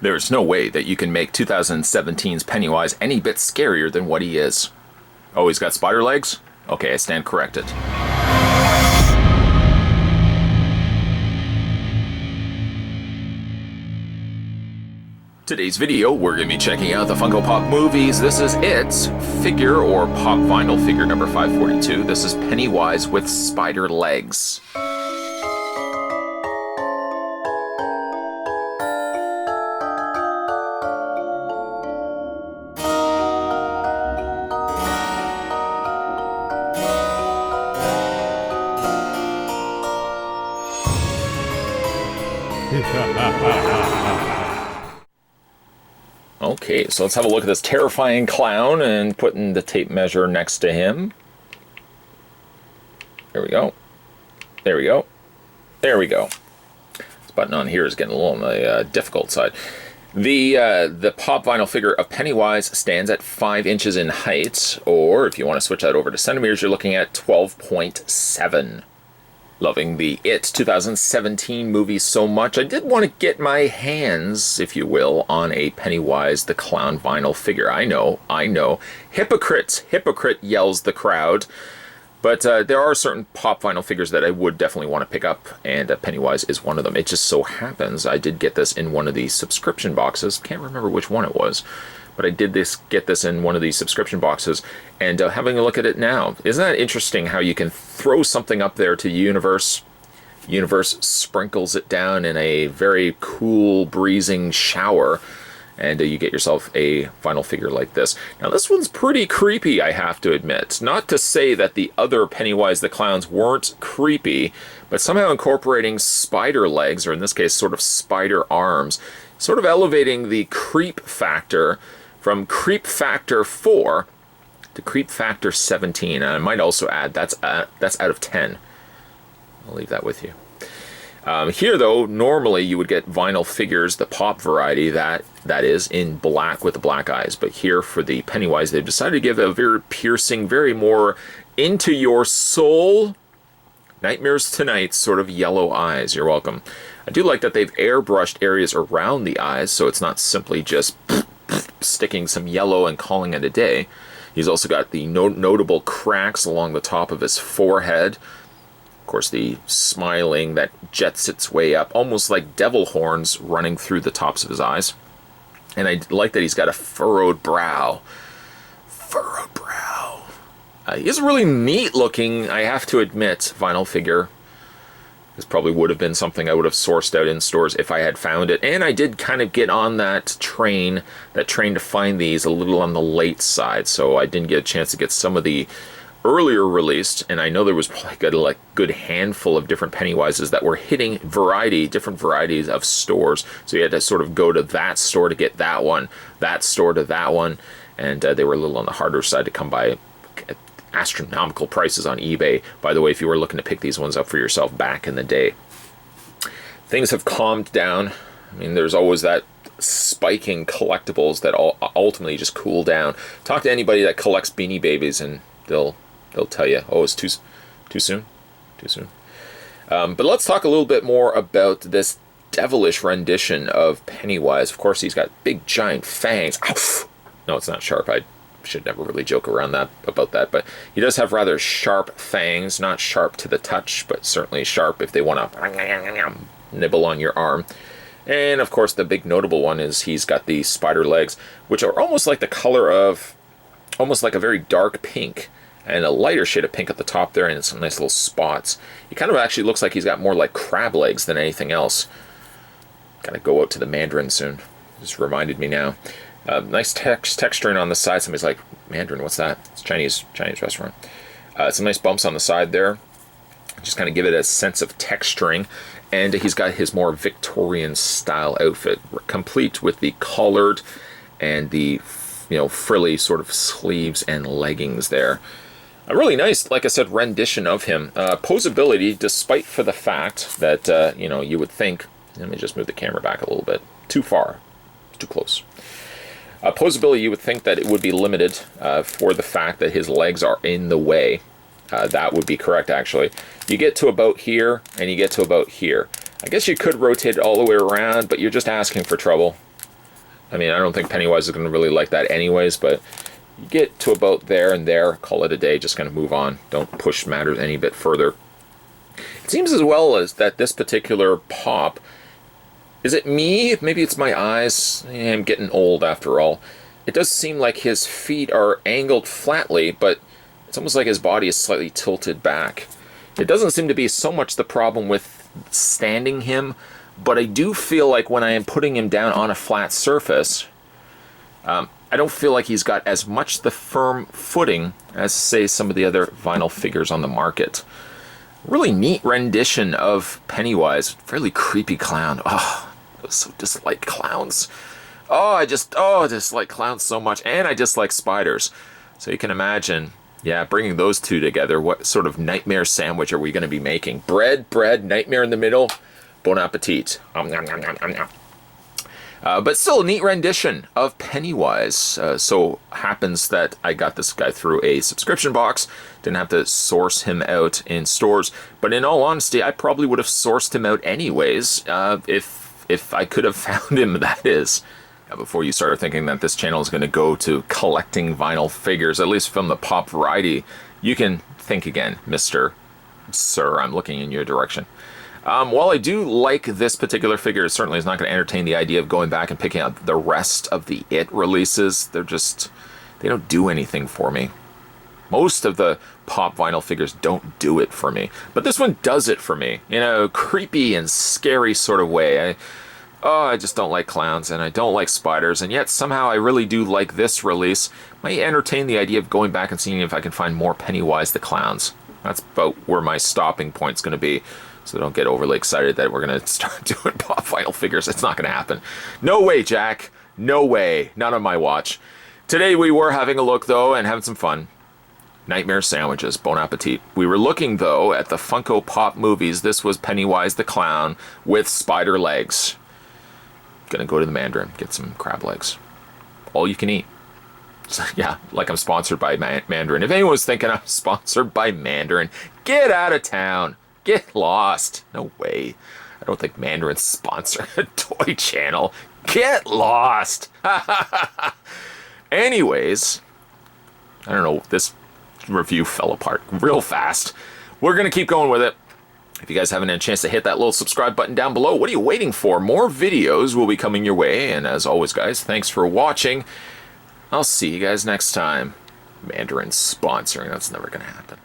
There's no way that you can make 2017's Pennywise any bit scarier than what he is. Oh, he's got spider legs? Okay, I stand corrected. Today's video, we're going to be checking out the Funko Pop movies. This is It's figure or pop vinyl figure number 542. This is Pennywise with spider legs. Okay, so let's have a look at this terrifying clown and putting the tape measure next to him. There we go. There we go. There we go. This button on here is getting a little on the difficult side. The pop vinyl figure of Pennywise stands at 5 inches in height, or if you want to switch that over to centimeters, you're looking at 12.7. Loving the It 2017 movie so much, I did want to get my hands, if you will, on a Pennywise the Clown vinyl figure. I know. Hypocrite, yells the crowd. But there are certain pop vinyl figures that I would definitely want to pick up, and Pennywise is one of them. It just so happens I did get this in one of these subscription boxes. Can't remember which one it was, but I did get this in one of these subscription boxes, and having a look at it now. Isn't that interesting how you can throw something up there to the universe? Universe sprinkles it down in a very cool, breezing shower, and you get yourself a vinyl figure like this. Now, this one's pretty creepy, I have to admit. Not to say that the other Pennywise the Clowns weren't creepy, but somehow incorporating spider legs, or in this case, sort of spider arms, sort of elevating the creep factor from Creep Factor 4 to Creep Factor 17. And I might also add that's out of 10. I'll leave that with you. Here, though, normally you would get vinyl figures, the pop variety, that is in black with the black eyes. But here for the Pennywise, they've decided to give a very piercing, very more into your soul, Nightmares Tonight sort of yellow eyes. You're welcome. I do like that they've airbrushed areas around the eyes, so it's not simply just sticking some yellow and calling it a day. He's also got the notable cracks along the top of his forehead. Of course, the smiling that jets its way up, almost like devil horns running through the tops of his eyes. And I like that he's got a furrowed brow. Furrowed brow. He is a really neat looking, I have to admit, vinyl figure. This probably would have been something I would have sourced out in stores if I had found it. And I did kind of get on that train to find these a little on the late side. So I didn't get a chance to get some of the earlier released. And I know there was probably a good handful of different Pennywises that were hitting different varieties of stores. So you had to sort of go to that store to get that one, that store to that one. And they were a little on the harder side to come by. Astronomical prices on eBay, by the way, if you were looking to pick these ones up for yourself back in the day. Things have calmed down. I mean, there's always that spiking collectibles that ultimately just cool down. Talk to anybody that collects Beanie Babies and they'll tell you, oh, it's too soon. But let's talk a little bit more about this devilish rendition of Pennywise. Of course, he's got big giant fangs. Ow! No, it's not sharp. I should never really joke around about that, but he does have rather sharp fangs, not sharp to the touch, but certainly sharp if they want to nibble on your arm. And of course, the big notable one is he's got the spider legs, which are almost like the color of, almost like a very dark pink, and a lighter shade of pink at the top there, and some nice little spots. He kind of actually looks like he's got more like crab legs than anything else. Gotta go out to the Mandarin soon. Just reminded me now. Nice texturing on the side. Somebody's like, Mandarin, what's that? It's Chinese restaurant. Some nice bumps on the side there. Just kind of give it a sense of texturing. And he's got his more Victorian style outfit, complete with the collared and the frilly sort of sleeves and leggings there. A really nice, like I said, rendition of him. Posability, despite for the fact that, you would think, let me just move the camera back a little bit. Too far. Too close. Posability, you would think that it would be limited for the fact that his legs are in the way. That would be correct, actually. You get to about here, and you get to about here. I guess you could rotate it all the way around, but you're just asking for trouble. I mean, I don't think Pennywise is going to really like that anyways, but you get to about there and there, call it a day, just kind of move on. Don't push matters any bit further. It seems as well as that this particular pop, is it me? Maybe it's my eyes. I'm getting old after all. It does seem like his feet are angled flatly, but it's almost like his body is slightly tilted back. It doesn't seem to be so much the problem with standing him, but I do feel like when I am putting him down on a flat surface, I don't feel like he's got as much the firm footing as, say, some of the other vinyl figures on the market. Really neat rendition of Pennywise. Fairly creepy clown. Oh, I so dislike clowns. Oh, I dislike clowns so much. And I dislike spiders. So you can imagine, yeah, bringing those two together, what sort of nightmare sandwich are we going to be making? Bread, nightmare in the middle. Bon appetit. But still a neat rendition of Pennywise. So happens that I got this guy through a subscription box. Didn't have to source him out in stores. But in all honesty, I probably would have sourced him out anyways, if I could have found him, that is. Before you started thinking that this channel is going to go to collecting vinyl figures, at least from the pop variety, you can think again, Sir, I'm looking in your direction. While I do like this particular figure, it certainly is not going to entertain the idea of going back and picking up the rest of the It releases. They don't do anything for me. Most of the pop vinyl figures don't do it for me. But this one does it for me in a creepy and scary sort of way. I just don't like clowns, and I don't like spiders, and yet somehow I really do like this release. Might entertain the idea of going back and seeing if I can find more Pennywise the Clowns. That's about where my stopping point's going to be. So don't get overly excited that we're going to start doing pop vinyl figures. It's not going to happen. No way, Jack. No way. Not on my watch. Today we were having a look, though, and having some fun. Nightmare sandwiches. Bon appetit. We were looking, though, at the Funko Pop movies. This was Pennywise the Clown with spider legs. Gonna go to the Mandarin, get some crab legs. All you can eat. So, yeah, like I'm sponsored by Mandarin. If anyone's thinking I'm sponsored by Mandarin, get out of town. Get lost. No way. I don't think Mandarin's sponsor a toy channel. Get lost. Anyways, I don't know. This review fell apart real fast. We're going to keep going with it. If you guys haven't had a chance to hit that little subscribe button down below, what are you waiting for? More videos will be coming your way. And as always, guys, thanks for watching. I'll see you guys next time. Mandarin sponsoring. That's never going to happen.